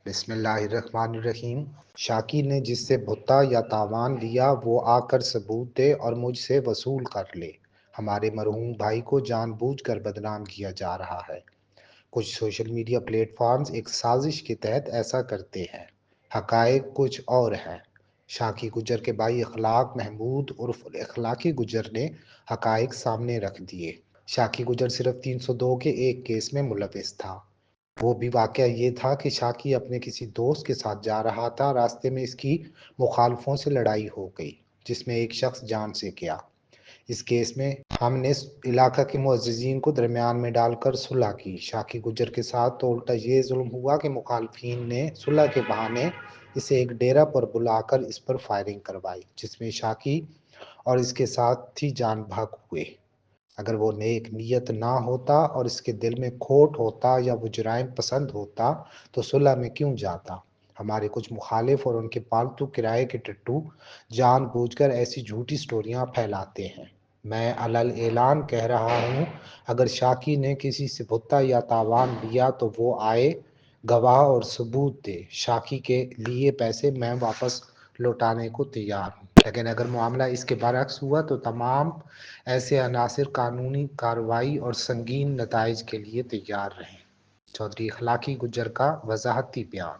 بسم اللہ الرحمن الرحیم۔ شاکر نے جس سے بھتا یا تاوان لیا وہ آ کر ثبوت دے اور مجھ سے وصول کر لے۔ ہمارے مرحوم بھائی کو جان بوجھ کر بدنام کیا جا رہا ہے۔ کچھ سوشل میڈیا پلیٹ فارمز ایک سازش کے تحت ایسا کرتے ہیں۔ حقائق کچھ اور ہیں۔ شاکی گجر کے بھائی اخلاق محمود عرف اخلاقی گجر نے حقائق سامنے رکھ دیے۔ شاکی گجر صرف 302 کے ایک کیس میں ملوث تھا۔ وہ بھی واقعہ یہ تھا کہ شاکی اپنے کسی دوست کے ساتھ جا رہا تھا، راستے میں اس کی مخالفوں سے لڑائی ہو گئی جس میں ایک شخص جان سے گیا۔ اس کیس میں ہم نے علاقہ کے معززین کو درمیان میں ڈال کر صلح کی۔ شاکی گجر کے ساتھ تو الٹا یہ ظلم ہوا کہ مخالفین نے صلح کے بہانے اسے ایک ڈیرا پر بلا کر اس پر فائرنگ کروائی جس میں شاکی اور اس کے ساتھی جان بحق ہوئے۔ اگر وہ نیک نیت نہ ہوتا اور اس کے دل میں کھوٹ ہوتا یا وہ جرائم پسند ہوتا تو صلح میں کیوں جاتا؟ ہمارے کچھ مخالف اور ان کے پالتو کرائے کے ٹٹو جان بوجھ کر ایسی جھوٹی سٹوریاں پھیلاتے ہیں۔ میں علل اعلان کہہ رہا ہوں، اگر شاکی نے کسی سے بھتا یا تاوان لیا تو وہ آئے، گواہ اور ثبوت دے۔ شاکی کے لیے پیسے میں واپس لوٹانے کو تیار ہوں، لیکن اگر معاملہ اس کے برعکس ہوا تو تمام ایسے عناصر قانونی کارروائی اور سنگین نتائج کے لیے تیار رہیں۔ چودھری اخلاقی گجر کا وضاحتی بیان۔